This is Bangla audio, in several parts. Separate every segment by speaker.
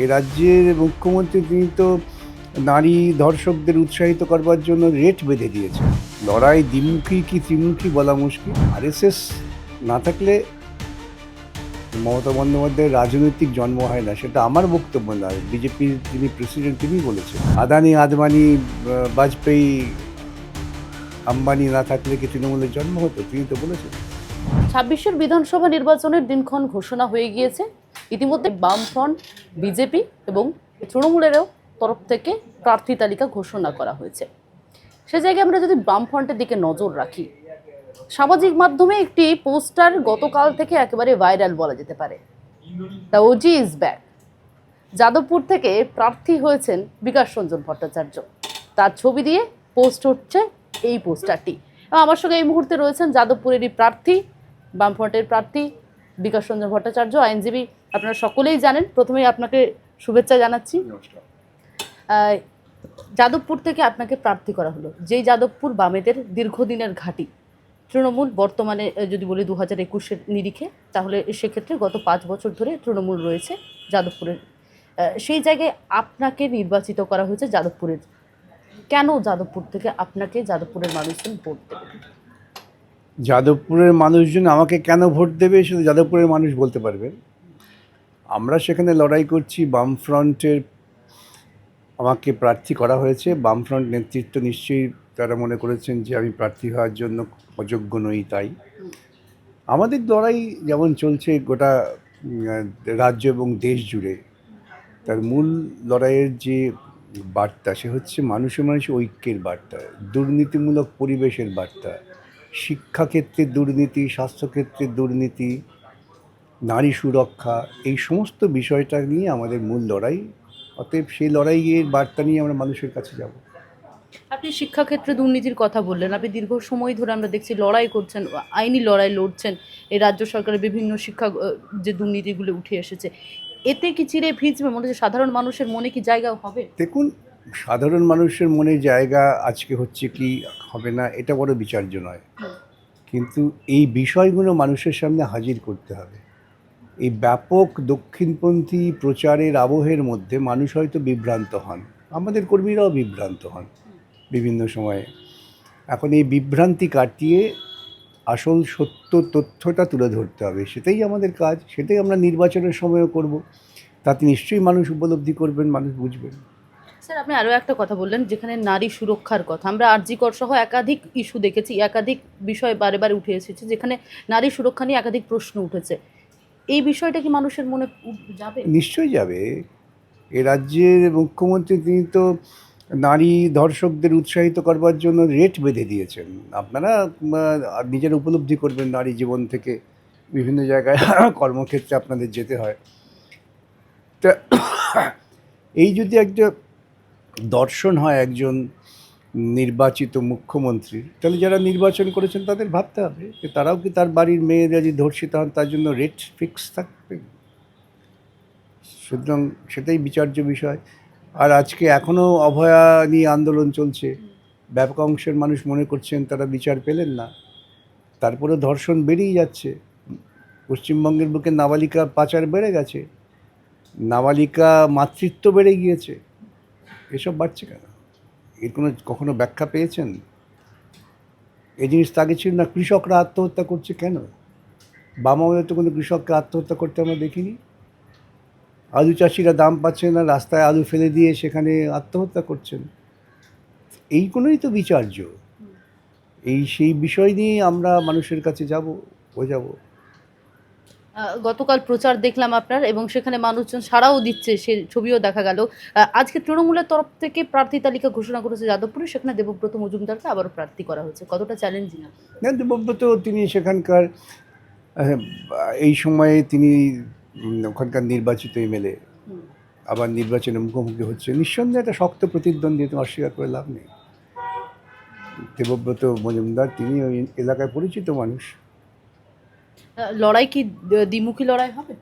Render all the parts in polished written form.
Speaker 1: এই রাজ্যের মুখ্যমন্ত্রী তিনি তো নারী ধর্ষকদের উৎসাহিত করবার জন্য রেট বেঁধে দিয়েছে। লড়াই দ্বিমুখী কি ত্রিমুখী বলা মুশকিল। আরএসএস না থাকলে মমতা বন্দ্যোপাধ্যায়ের রাজনৈতিক জন্ম হয় না, সেটা আমার বক্তব্য নয়। বিজেপির যিনি প্রেসিডেন্ট তিনি বলেছেন। আদানি আদবানি বাজপেয়ী আম্বানি না থাকলে কি তৃণমূলের জন্ম হতো, তিনি তো বলেছেন।
Speaker 2: ২৬-এর বিধানসভা নির্বাচনের দিনক্ষণ ঘোষণা হয়ে গিয়েছে। ইতিমধ্যে বামফ্রন্ট, বিজেপি এবং তৃণমূলেরও তরফ থেকে প্রার্থী তালিকা ঘোষণা করা হয়েছে। সে জায়গায় আমরা যদি বামফ্রন্টের দিকে নজর রাখি, সামাজিক মাধ্যমে একটি পোস্টার গতকাল থেকে একেবারে ভাইরাল বলা যেতে পারে। The OG is back. Jadavpur থেকে প্রার্থী হয়েছেন বিকাশ রঞ্জন ভট্টাচার্য। তার ছবি দিয়ে পোস্ট হচ্ছে এই পোস্টারটি। এবং আমার সঙ্গে এই মুহূর্তে রয়েছেন যাদবপুরেরই প্রার্থী, বামফ্রন্টের প্রার্থী বিকাশ রঞ্জন ভট্টাচার্য, আইনজীবী। আপনারা সকলেই জানেন। প্রথমেই আপনাকে শুভেচ্ছা জানাচ্ছি। যাদবপুর থেকে আপনাকে প্রার্থী করা হলো, যেই যাদবপুর বামেদের দীর্ঘদিনের ঘাঁটি। তৃণমূল বর্তমানে যদি বলি 2021-এর নিরিখে, তাহলে সেক্ষেত্রে গত 5 বছর ধরে তৃণমূল রয়েছে যাদবপুরের। সেই জায়গায় আপনাকে নির্বাচিত করা হয়েছে যাদবপুরের। কেন যাদবপুর থেকে আপনাকে যাদবপুরের মানুষজন ভোট দেবে?
Speaker 1: যাদবপুরের মানুষজন আমাকে কেন ভোট দেবে শুধু যাদবপুরের মানুষ বলতে পারবেন। আমরা সেখানে লড়াই করছি। বামফ্রন্টের আমাকে প্রার্থী করা হয়েছে। বামফ্রন্ট নেতৃত্ব নিশ্চয়ই তারা মনে করেছেন যে আমি প্রার্থী হওয়ার জন্য অযোগ্য নই। তাই আমাদের লড়াই যেমন চলছে গোটা রাজ্য এবং দেশ জুড়ে, তার মূল লড়াইয়ের যে বার্তা সে হচ্ছে মানুষে মানুষে ঐক্যের বার্তা, দুর্নীতিমূলক পরিবেশের বার্তা, শিক্ষাক্ষেত্রে দুর্নীতি, স্বাস্থ্যক্ষেত্রে দুর্নীতি, নারী সুরক্ষা, এই সমস্ত বিষয়টা নিয়ে আমাদের মূল লড়াই। অতএব সেই লড়াইয়ের বার্তা নিয়ে আমরা মানুষের কাছে যাব।
Speaker 2: আপনি শিক্ষাক্ষেত্রে দুর্নীতির কথা বললেন। আপনি দীর্ঘ সময় ধরে আমরা দেখছি লড়াই করছেন, আইনি লড়াই লড়ছেন। এই রাজ্য সরকারের বিভিন্ন শিক্ষা যে দুর্নীতিগুলো উঠে এসেছে, এতে কি চিরে ভিজবে? মনে হচ্ছে সাধারণ মানুষের মনে কি জায়গা হবে?
Speaker 1: দেখুন, সাধারণ মানুষের মনে জায়গা আজকে হচ্ছে কি হবে না এটা বড় বিচার্য নয়, কিন্তু এই বিষয়গুলো মানুষের সামনে হাজির করতে হবে। এই ব্যাপক দক্ষিণপন্থী প্রচারের আবহের মধ্যে মানুষ হয়তো বিভ্রান্ত হন, আমাদের কর্মীরাও বিভ্রান্ত হন বিভিন্ন সময়ে। এখন এই বিভ্রান্তি কাটিয়ে আসল সত্য তথ্যটা তুলে ধরতে হবে, সেটাই আমাদের কাজ। সেটাই আমরা নির্বাচনের সময়ও করব। তাতে নিশ্চয়ই মানুষ উপলব্ধি করবেন, মানুষ বুঝবেন।
Speaker 2: স্যার, আপনি আরও একটা কথা বললেন, যেখানে নারী সুরক্ষার কথা। আমরা আরজিকর সহ একাধিক ইস্যু দেখেছি, একাধিক বিষয় বারে বারে উঠে এসেছে, যেখানে নারী সুরক্ষা নিয়ে একাধিক প্রশ্ন উঠেছে। এই বিষয়টা কি মানুষের মনে যাবে?
Speaker 1: নিশ্চয়ই যাবে। এ রাজ্যের মুখ্যমন্ত্রী তিনি তো নারী ধর্ষকদের উৎসাহিত করবার জন্য রেট বেঁধে দিয়েছেন। আপনারা নিজেরা উপলব্ধি করবেন, নারী জীবন থেকে বিভিন্ন জায়গায় কর্মক্ষেত্রে আপনাদের যেতে হয়। তা এই যদি একটা দর্শন হয় একজন নির্বাচিত মুখ্যমন্ত্রীর, তাহলে যারা নির্বাচন করেছেন তাদের ভাবতে হবে যে তারাও কি তার বাড়ির মেয়েরা যদি ধর্ষিত হন তার জন্য রেট ফিক্স থাকবে। সুতরাং সেটাই বিচার্য বিষয়। আর আজকে এখনও অভয়া নিয়ে আন্দোলন চলছে। ব্যাপক অংশের মানুষ মনে করছেন তারা বিচার পেলেন না, তারপরে ধর্ষণ বেড়েই যাচ্ছে। পশ্চিমবঙ্গের বুকে নাবালিকা পাচার বেড়ে গেছে, নাবালিকা মাতৃত্ব বেড়ে গিয়েছে। এসব বাড়ছে কেন? এর কখনো ব্যাখ্যা পেয়েছেন? এই জিনিসটা আগে ছিল না। কৃষকরা আত্মহত্যা করছে কেন? বাম আমলে তো কোনো কৃষককে আত্মহত্যা করতে আমরা দেখিনি। আলু চাষিরা দাম পাচ্ছেন না, রাস্তায় আলু ফেলে দিয়ে সেখানে আত্মহত্যা করছেন। এইগুলোই তো বিচার্য। সেই বিষয় নিয়ে আমরা মানুষের কাছে যাব, বোঝাবো।
Speaker 2: গতকাল প্রচার দেখলাম আপনার, এবং সেখানে মানুষজন সাড়াও দিচ্ছে, সে ছবিও দেখা গেল। আজকে তৃণমূলের তরফ থেকে প্রার্থী তালিকা ঘোষণা করেছে যাদবপুরে, সেখানে দেবব্রত মজুমদারকে আবারও প্রার্থী করা হয়েছে। কতটা চ্যালেঞ্জিং?
Speaker 1: না, দেবব্রত তিনি সেখানকার এই সময়ে তিনি ওখানকার নির্বাচিত এমএলএ, আবার নির্বাচনের মুখোমুখি হচ্ছে। নিঃসন্দেহে একটা শক্ত প্রতিদ্বন্দ্বিতা, অস্বীকার করে লাভ নেই। দেবব্রত মজুমদার তিনি ওই এলাকায় পরিচিত মানুষ।
Speaker 2: লড়াই কি দ্বিমুখী লড়াই হবে?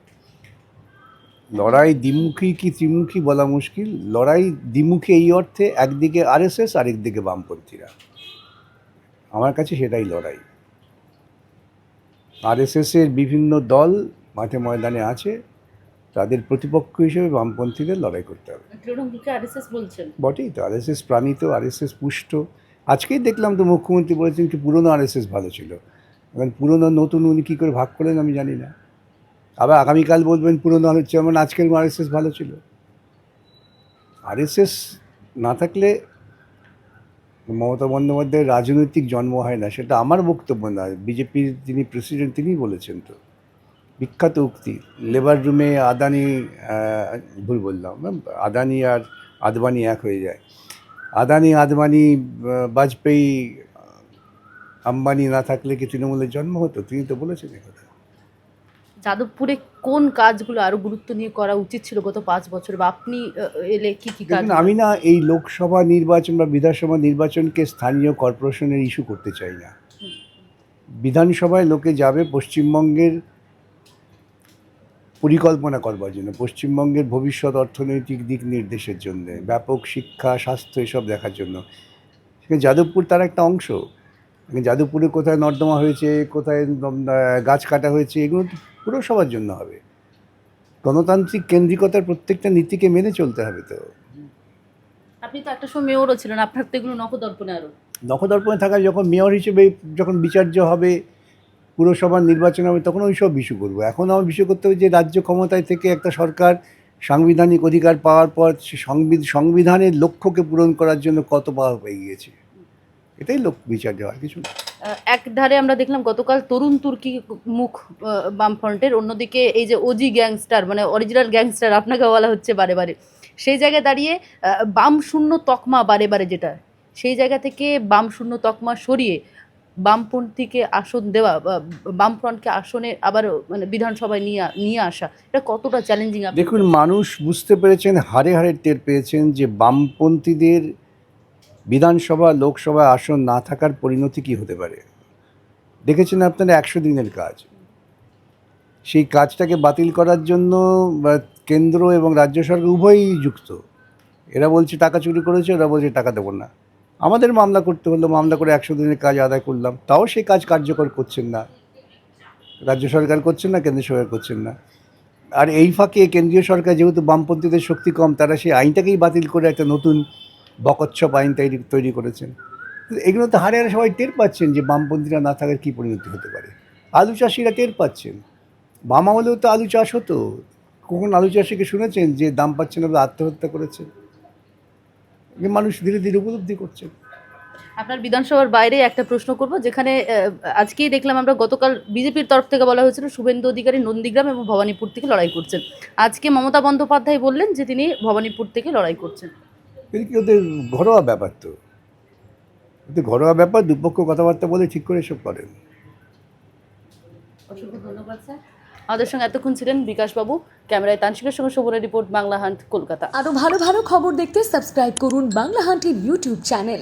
Speaker 1: লড়াই দ্বিমুখী কি ত্রিমুখী বলা মুশকিল। লড়াই দ্বিমুখী এই অর্থে, একদিকে আরএসএস আরেকদিকে বামপন্থীরা। আমার কাছে সেটাই লড়াই। আরএসএসের বিভিন্ন দল মাঠে ময়দানে আছে, তাদের প্রতিপক্ষ হিসেবে বামপন্থীদের লড়াই করতে হবে।
Speaker 2: তৃণমূলকে আরএসএস বলছেন।
Speaker 1: বটেই তো, আরএসএস প্রাণিত, আরএসএস পুষ্ট। আজকেই দেখলাম তো মুখ্যমন্ত্রী বলেছেন কি পুরনো আরএসএস ভালো ছিল। এখন পুরনো নতুন উনি কী করে ভাগ করলেন আমি জানি না। আবার আগামীকাল বলবেন পুরনো হচ্ছে যেমন আজকের আরএসএস ভালো ছিল। আরএসএস না থাকলে মমতা বন্দ্যোপাধ্যায়ের রাজনৈতিক জন্ম হয় না, সেটা আমার বক্তব্য নয়। বিজেপির যিনি প্রেসিডেন্ট তিনিই বলেছেন তো, বিখ্যাত উক্তি, লেবার রুমে আদানি, ভুল বললাম, আদানি আর আদবানি এক হয়ে যায়। আদানি, আদবানি, বাজপেয়ী, আম্বানি না থাকলে কি তৃণমূলের জন্ম হতো? তিনি তো বলেছেন কথা।
Speaker 2: যাদবপুরে কোন কাজগুলো আরো গুরুত্ব নিয়ে করা উচিত ছিল গত 5 বছরে, বা আপনি এলে কি কি কাজ?
Speaker 1: দেখুন, আমি না এই লোকসভা নির্বাচন বা বিধানসভা নির্বাচনকে স্থানীয় কর্পোরেশনের ইস্যু করতে চাই না। বিধানসভায় লোকে যাবে পশ্চিমবঙ্গের পরিকল্পনা করবার জন্য, পশ্চিমবঙ্গের ভবিষ্যৎ অর্থনৈতিক দিক নির্দেশের জন্য, ব্যাপক শিক্ষা, স্বাস্থ্য এসব দেখার জন্য। সেখানে যাদবপুর তার একটা অংশ। যাদবপুরে কোথায় নর্দমা হয়েছে, কোথায় গাছ কাটা হয়েছে, এগুলো তো পুরসভার জন্য হবে। গণতান্ত্রিক কেন্দ্রিকতার প্রত্যেকটা নীতিকে মেনে চলতে হবে। তো
Speaker 2: আপনি তো একটা সময় মেয়রও ছিলেন, আপনার তো এগুলো নখদর্পণে আরো।
Speaker 1: নখদর্পণে থাকা, যখন মেয়র হিসেবে যখন বিচার্য হবে, পুরসভার নির্বাচন হবে, তখন ওই সব ইস্যু করবো। এখন আমার বিষয় করতে হবে যে রাজ্য ক্ষমতায় থেকে একটা সরকার সাংবিধানিক অধিকার পাওয়ার পর সে সংবিধানের লক্ষ্যকে পূরণ করার জন্য কত পাওয়া পেয়ে গিয়েছে, এটাই বিচার্য হয়, কিছু না।
Speaker 2: এক ধারে আমরা দেখলাম গতকাল তরুণ তুর্কি মুখ বামফ্রন্টের, অন্যদিকে এই যে ওজি গ্যাংস্টার, মানে অরিজিনাল গ্যাংস্টার আপনাকে বলা হচ্ছে বারে বারে, সেই জায়গায় দাঁড়িয়ে বাম শূন্য তকমা বারে বারে, যেটা সেই জায়গা থেকে বাম শূন্য তকমা সরিয়ে বামপন্থীকে আসন দেওয়া, বামফ্রন্টকে আসনে আবার মানে বিধানসভায় নিয়ে আসা, এটা কতটা চ্যালেঞ্জিং?
Speaker 1: দেখুন, মানুষ বুঝতে পেরেছেন, হারে হারে টের পেয়েছেন যে বামপন্থীদের বিধানসভা লোকসভা আসন না থাকার পরিণতি কী হতে পারে। দেখেছেন আপনারা 100 দিনের কাজ, সেই কাজটাকে বাতিল করার জন্য কেন্দ্র এবং রাজ্য সরকার উভয়ই যুক্ত। এরা বলছে টাকা চুরি করেছে, ওরা বলছে টাকা দেবো না। আমাদের মামলা করতে হলো, মামলা করে 100 দিনের কাজ আদায় করলাম, তাও সেই কাজ কার্যকর করছেন না, রাজ্য সরকার করছেন না, কেন্দ্র সরকার করছেন না। আর এই ফাঁকে কেন্দ্রীয় সরকার যেহেতু বামপন্থীদের শক্তি কম, তারা সেই আইনটাকেই বাতিল করে একটা নতুন বকচ্ছপ আইন তৈরি করেছেন। এগুলো তো হারে হারে সবাই টের পাচ্ছেন যে বামপন্থীরা না থাকার কী পরিণতি হতে পারে। আলু চাষিরা টের পাচ্ছেন, বাম আমলেও তো আলু চাষ হতো। কখন আলু চাষিকে শুনেছেন যে দাম পাচ্ছে না বলে আত্মহত্যা করেছে? মানুষ ধীরে ধীরে উপলব্ধি করছে।
Speaker 2: আপনার বিধানসভার বাইরে একটা প্রশ্ন করব, যেখানে আজকেই দেখলাম আমরা, গতকাল বিজেপির তরফ থেকে বলা হয়েছিল শুভেন্দু অধিকারী নন্দীগ্রাম এবং ভবানীপুর থেকে লড়াই করছেন। আজকে মমতা বন্দ্যোপাধ্যায় বললেন যে তিনি ভবানীপুর থেকে লড়াই করছেন।
Speaker 1: কিন্তু কি, ওদের ঘরোয়া ব্যাপার তো, ওদের ঘরোয়া ব্যাপার, দুপক্ষ কথাবার্তা বলে ঠিক করে এসব করেন।
Speaker 2: অসংখ্য ধন্যবাদ স্যার। আমাদের সঙ্গে এতক্ষণ ছিলেন বিকাশবাবু, ক্যামেরায় তানসিকের সঙ্গে শোভনের রিপোর্ট, বাংলা হান্ট, কলকাতা।
Speaker 3: আরো ভালো ভালো খবর দেখতে সাবস্ক্রাইব করুন বাংলা হান্টের ইউটিউব চ্যানেল।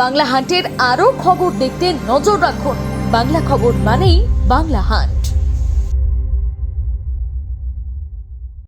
Speaker 3: বাংলা হান্টের আরো খবর দেখতে নজর রাখুন। বাংলা খবর মানেই বাংলা হান্ট।